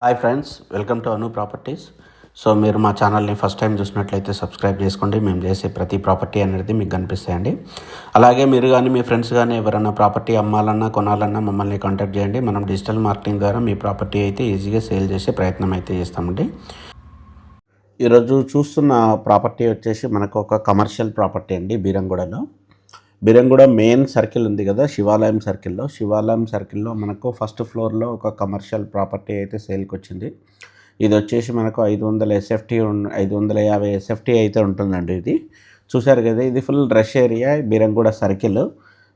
Hi friends, welcome to Anu properties. So మీరు మా ఛానల్ని ఫస్ట్ టైం చూసినట్లయితే సబ్స్క్రైబ్ చేసుకోండి. మేము చేసే ప్రతి ప్రాపర్టీ అనేది మీకు కనిపిస్తాయండి. అలాగే మీరు కానీ మీ ఫ్రెండ్స్ కానీ ఎవరైనా ప్రాపర్టీ అమ్మాలన్నా కొనాలన్నా మమ్మల్ని కాంటాక్ట్ చేయండి. మనం డిజిటల్ మార్కెటింగ్ ద్వారా మీ ప్రాపర్టీ అయితే ఈజీగా సేల్ చేసే ప్రయత్నం అయితే చేస్తామండి. ఈరోజు చూస్తున్న ప్రాపర్టీ వచ్చేసి మనకు ఒక కమర్షియల్ ప్రాపర్టీ అండి. బీరంగూడ మెయిన్ సర్కిల్ ఉంది కదా, శివాలయం సర్కిల్లో మనకు ఫస్ట్ ఫ్లోర్లో ఒక కమర్షియల్ ప్రాపర్టీ అయితే సేల్కి వచ్చింది. ఇది వచ్చేసి మనకు 550 ఎస్ఎఫ్టీ అయితే ఉంటుందండి. ఇది చూశారు కదా, ఇది full rush area Beeramguda circle.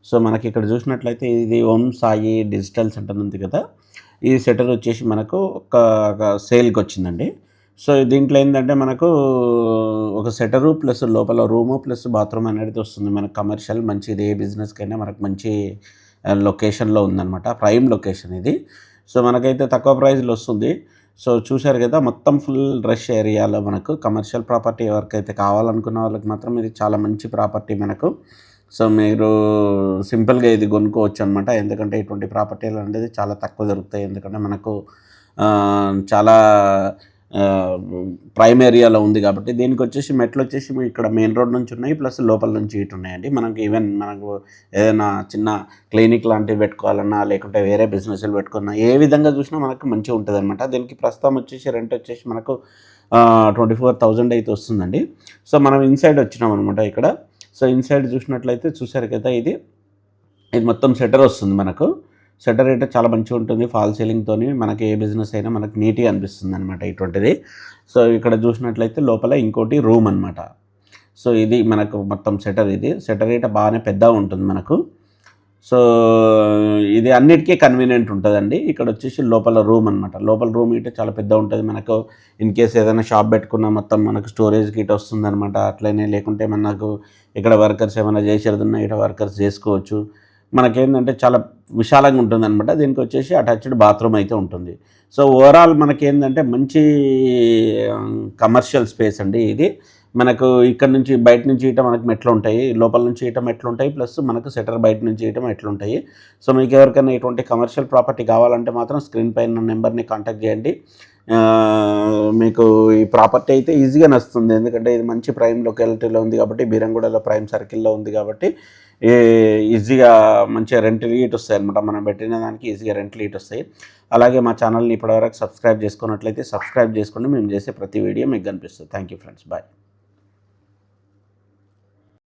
So మనకి ఇక్కడ చూసినట్లయితే ఇది ఓం సాయి డిజిటల్ సెంటర్ ఉంది కదా, ఈ సెంటర్ వచ్చేసి మనకు ఒక సేల్కి వచ్చిందండి. సో దీంట్లో ఏంటంటే మనకు ఒక సెటరు ప్లస్ లోపల రూము ప్లస్ బాత్రూమ్ అనేది వస్తుంది. మనకు కమర్షియల్ మంచిది, ఏ బిజినెస్కైనా మనకు మంచి లొకేషన్లో ఉందన్నమాట. ప్రైమ్ లొకేషన్ ఇది. సో మనకైతే తక్కువ ప్రైస్లో వస్తుంది. సో చూశారు కదా, మొత్తం ఫుల్ రష్ ఏరియాలో మనకు కమర్షియల్ ప్రాపర్టీ ఎవరికైతే కావాలనుకున్న వాళ్ళకి మాత్రం ఇది చాలా మంచి ప్రాపర్టీ మనకు. సో మీరు సింపుల్గా ఇది కొనుక్కోవచ్చు అనమాట. ఎందుకంటే ఇటువంటి ప్రాపర్టీలు అనేది చాలా తక్కువ దొరుకుతాయి. ఎందుకంటే మనకు చాలా ప్రైమ్ ఏరియాలో ఉంది కాబట్టి. దీనికి వచ్చేసి మెట్లు వచ్చేసి ఇక్కడ మెయిన్ రోడ్ నుంచి ఉన్నాయి, ప్లస్ లోపల నుంచి ఇటు ఉన్నాయండి. మనకు ఈవెన్ మనకు ఏదైనా చిన్న క్లినిక్ లాంటివి పెట్టుకోవాలన్నా, లేకుంటే వేరే బిజినెస్లు పెట్టుకున్నా, ఏ విధంగా చూసినా మనకు మంచిగా ఉంటుంది అనమాట. దీనికి ప్రస్తుతం వచ్చేసి రెంట్ వచ్చేసి మనకు 24,000 అయితే వస్తుందండి. సో మనం ఇన్సైడ్ వచ్చినాం అనమాట ఇక్కడ. సో ఇన్సైడ్ చూసినట్లయితే చూసారు కదా, ఇది మొత్తం షట్టర్ వస్తుంది మనకు. షట్టర్ అయితే చాలా మంచిగా ఉంటుంది. ఫాల్ సీలింగ్తో మనకి ఏ బిజినెస్ అయినా మనకు నీట్గా అనిపిస్తుంది అనమాట ఇటువంటిది. సో ఇక్కడ చూసినట్లయితే లోపల ఇంకోటి రూమ్ అనమాట. సో ఇది మనకు మొత్తం షట్టర్ అయితే బాగానే పెద్దగా ఉంటుంది మనకు. సో ఇది అన్నిటికీ కన్వీనియంట్ ఉంటుందండి. ఇక్కడ వచ్చేసి లోపల రూమ్ అనమాట. లోపల రూమ్ ఇటు చాలా పెద్ద ఉంటుంది మనకు. ఇన్ కేస్ ఏదైనా షాప్ పెట్టుకున్నా మొత్తం మనకు స్టోరేజ్కి ఇటు వస్తుంది అనమాట. అట్లనే లేకుంటే మనకు ఇక్కడ వర్కర్స్ ఏమైనా చేసేది ఉన్నా ఇటు వర్కర్స్ చేసుకోవచ్చు. మనకేంటంటే చాలా విశాలంగా ఉంటుంది అనమాట. దీనికి వచ్చేసి అటాచ్డ్ బాత్రూమ్ అయితే ఉంటుంది. సో ఓవరాల్ మనకేంటంటే మంచి కమర్షియల్ స్పేస్ అండి ఇది. మనకు ఇక్కడ నుంచి బయట నుంచి ఇట మనకు మెట్లు ఉంటాయి, లోపల నుంచి ఇట మెట్లు ఉంటాయి, ప్లస్ మనకు సెటర్ బయట నుంచి ఇట మెట్లు ఉంటాయి. సో మీకు ఎవరికైనా ఇటువంటి కమర్షియల్ ప్రాపర్టీ కావాలంటే మాత్రం స్క్రీన్ పైన నెంబర్ని కాంటాక్ట్ చేయండి. మీకు ఈ ప్రాపర్టీ అయితే ఈజీగా నచ్చుతుంది. ఎందుకంటే ఇది మంచి ప్రైమ్ లొకాలిటీలో ఉంది కాబట్టి, బీరంగూడలో ప్రైమ్ సర్కిల్లో ఉంది కాబట్టి ఈజీగా మంచిగా రెంట్ లీట్ వస్తాయి అనమాట. మనం పెట్టిన దానికి ఈజీగా రెంట్ లీట్ వస్తాయి. అలాగే మా ఛానల్ని ఇప్పటివరకు సబ్స్క్రైబ్ చేసుకున్నట్లయితే సబ్స్క్రైబ్ చేసుకోండి. మేము చేసే ప్రతి వీడియో మీకు కనిపిస్తుంది. Thank you friends, bye.